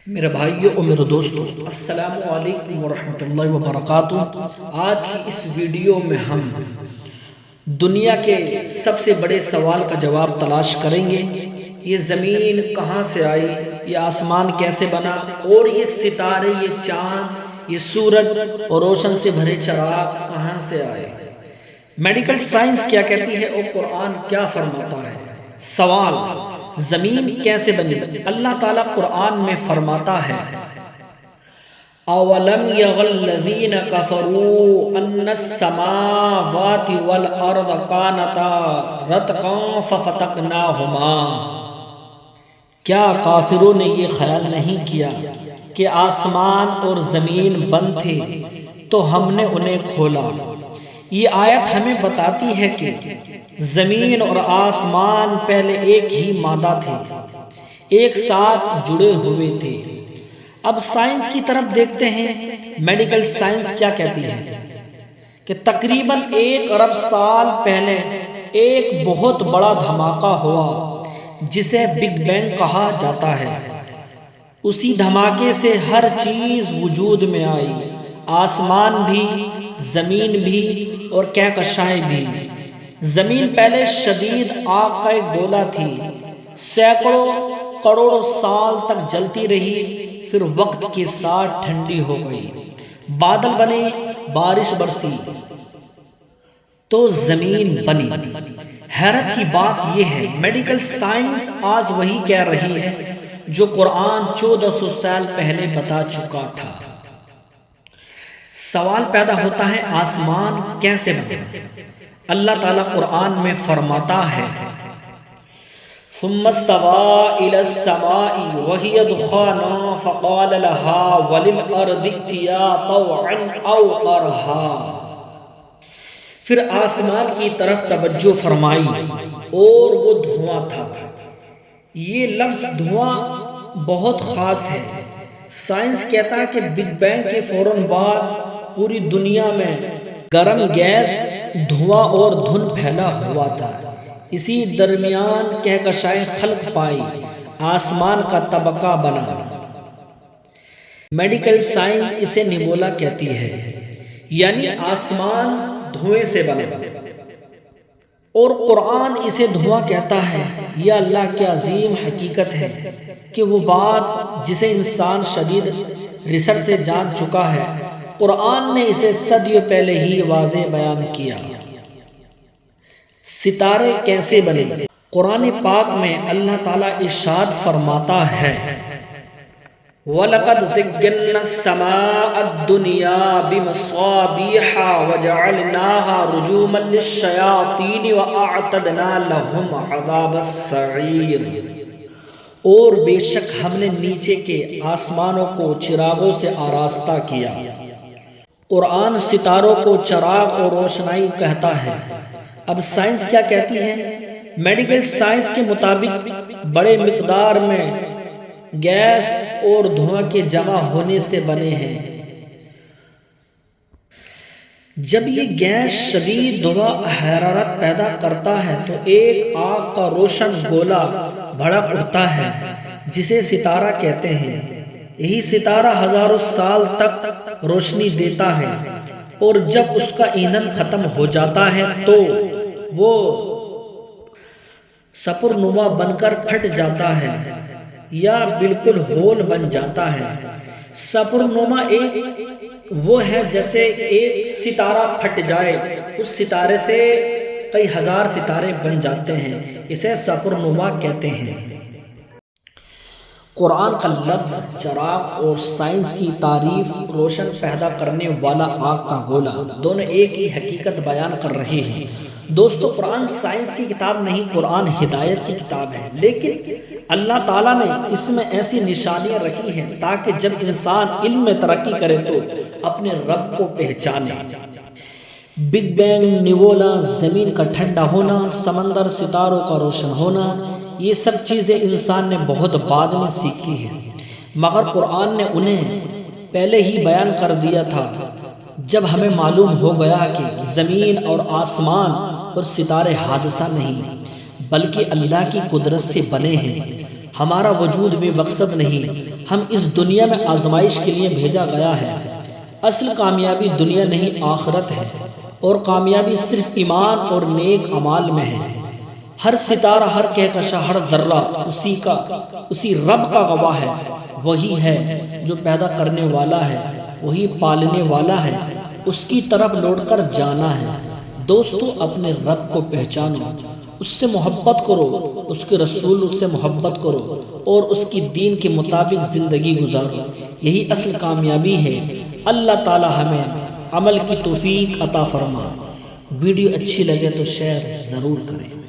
میرے بھائیوں اور میرے دوستوں، السلام علیکم ورحمۃ اللہ وبرکاتہ۔ آج کی اس ویڈیو میں ہم دنیا کے سب سے بڑے سوال کا جواب تلاش کریں گے۔ یہ زمین کہاں سے آئی، یہ آسمان کیسے بنا، اور یہ ستارے، یہ چاند، یہ سورج اور روشن سے بھرے چراغ کہاں سے آئے۔ میڈیکل سائنس کیا کہتی ہے اور قرآن کیا فرماتا ہے۔ سوال: زمین کیسے بنی؟ اللہ تعالیٰ قرآن میں فرماتا ہے، اولم یغ الذین کفروا ان السماوات والارض کانتا رتقا ففتقناہما۔ کیا کافروں نے یہ خیال نہیں کیا کہ آسمان اور زمین بند تھے تو ہم نے انہیں کھولا۔ یہ آیت ہمیں بتاتی ہے کہ زمین اور آسمان پہلے ایک ہی مادہ تھے، ایک ساتھ جڑے ہوئے تھے۔ اب سائنس کی طرف دیکھتے ہیں۔ میڈیکل سائنس کیا کہتی ہے کہ تقریباً 1 ارب سال پہلے ایک بہت بڑا دھماکہ ہوا جسے بگ بینگ کہا جاتا ہے۔ اسی دھماکے سے ہر چیز وجود میں آئی، آسمان بھی، زمین بھی اور کہکشائیں بھی۔ زمین پہلے شدید آگ کا ایک گولا تھی، سینکڑوں کروڑوں سال تک جلتی رہی، پھر وقت کے ساتھ ٹھنڈی ہو گئی، بادل بنے، بارش برسی تو زمین بنی۔ حیرت کی بات یہ ہے، میڈیکل سائنس آج وہی کہہ رہی ہے جو قرآن 1400 سال پہلے بتا چکا تھا۔ سوال پیدا ہوتا ہے، آسمان کیسے بنا؟ اللہ تعالیٰ قرآن میں فرماتا ہے، ثم استوى إلى السماء وهي دخان فقال لها وللأرض ائتيا طوعا أو كرها۔ پھر آسمان کی طرف توجہ فرمائی اور وہ دھواں تھا۔ یہ لفظ دھواں بہت خاص ہے۔ سائنس کہتا ہے کہ بگ بینگ کے فوراً بعد پوری دنیا میں گرم گیس، دھواں اور دھند پھیلا ہوا تھا۔ اسی درمیان کہکشائیں خلق پائی، آسمان کا طبقہ بنا۔ میڈیکل سائنس اسے نیبولا کہتی ہے، یعنی آسمان دھوئیں سے بنا، اور قرآن اسے دھواں کہتا ہے۔ یہ اللہ کی عظیم حقیقت ہے کہ وہ بات جسے انسان شدید ریسرچ سے جان چکا ہے، قرآن نے اسے صدیوں پہلے ہی واضح بیان کیا۔ ستارے کیسے بنے؟ قرآن پاک میں اللہ تعالیٰ ارشاد فرماتا ہے، وَلَقَدْ زَيَّنَّا السَّمَاءَ الدُّنْيَا بِمَصَابِيحَ وَجَعَلْنَاهَا رُجُومًا لِلشَّيَاطِينِ وَأَعْتَدْنَا لَهُمْ عَذَابَ السَّعِيرِ۔ اور بے شک ہم نے نیچے کے آسمانوں کو چراغوں سے آراستہ کیا۔ قرآن ستاروں کو چراغ اور روشنائی کہتا ہے۔ اب سائنس کیا کہتی ہے؟ میڈیکل سائنس کے مطابق بڑے مقدار میں گیس اور دھواں کے جمع ہونے سے بنے ہیں۔ جب یہ گیس شدید دھواں حرارت پیدا کرتا ہے تو ایک آگ کا روشن گولا بھڑک اٹھتا ہے جسے ستارہ کہتے ہیں۔ یہی ستارہ ہزاروں سال تک روشنی دیتا ہے، اور جب اس کا ایندھن ختم ہو جاتا ہے تو وہ سپر نوا بن کر پھٹ جاتا ہے یا بالکل ہول بن جاتا ہے۔ سپر نوا ایک وہ ہے جیسے ایک ستارہ پھٹ جائے، اس ستارے سے کئی ہزار ستارے بن جاتے ہیں، اسے سپر نوا کہتے ہیں۔ قرآن کا لفظ چراغ اور سائنس کی تعریف روشن پیدا کرنے والا آگ کا گولا، دونوں ایک ہی حقیقت بیان کر رہے ہیں۔ دوستو، قرآن سائنس کی کتاب نہیں، قرآن ہدایت کی کتاب ہے، لیکن اللہ تعالیٰ نے اس میں ایسی نشانیاں رکھی ہیں تاکہ جب انسان علم میں ترقی کرے تو اپنے رب کو پہچانے۔ بگ بینگ، نیبولا، زمین کا ٹھنڈا ہونا، سمندر، ستاروں کا روشن ہونا، یہ سب چیزیں انسان نے بہت بعد میں سیکھی ہیں، مگر قرآن نے انہیں پہلے ہی بیان کر دیا تھا۔ جب ہمیں معلوم ہو گیا کہ زمین اور آسمان اور ستارے حادثہ نہیں بلکہ اللہ کی قدرت سے بنے ہیں، ہمارا وجود بھی مقصد نہیں، ہم اس دنیا میں آزمائش کے لیے بھیجا گیا ہے۔ اصل کامیابی دنیا نہیں آخرت ہے، اور کامیابی صرف ایمان اور نیک اعمال میں ہے۔ ہر ستارہ، ہر کہکشاں، ہر ذرہ اسی رب کا گواہ ہے۔ وہی ہے جو پیدا کرنے والا ہے، وہی پالنے والا ہے، اس کی طرف لوٹ کر جانا ہے۔ دوستو، اپنے رب کو پہچانو، اس سے محبت کرو، اس کے رسول سے محبت کرو، اور اس کی دین کے مطابق زندگی گزارو۔ یہی اصل کامیابی ہے۔ اللہ تعالی ہمیں عمل کی توفیق عطا فرما۔ ویڈیو اچھی لگے تو شیئر ضرور کریں۔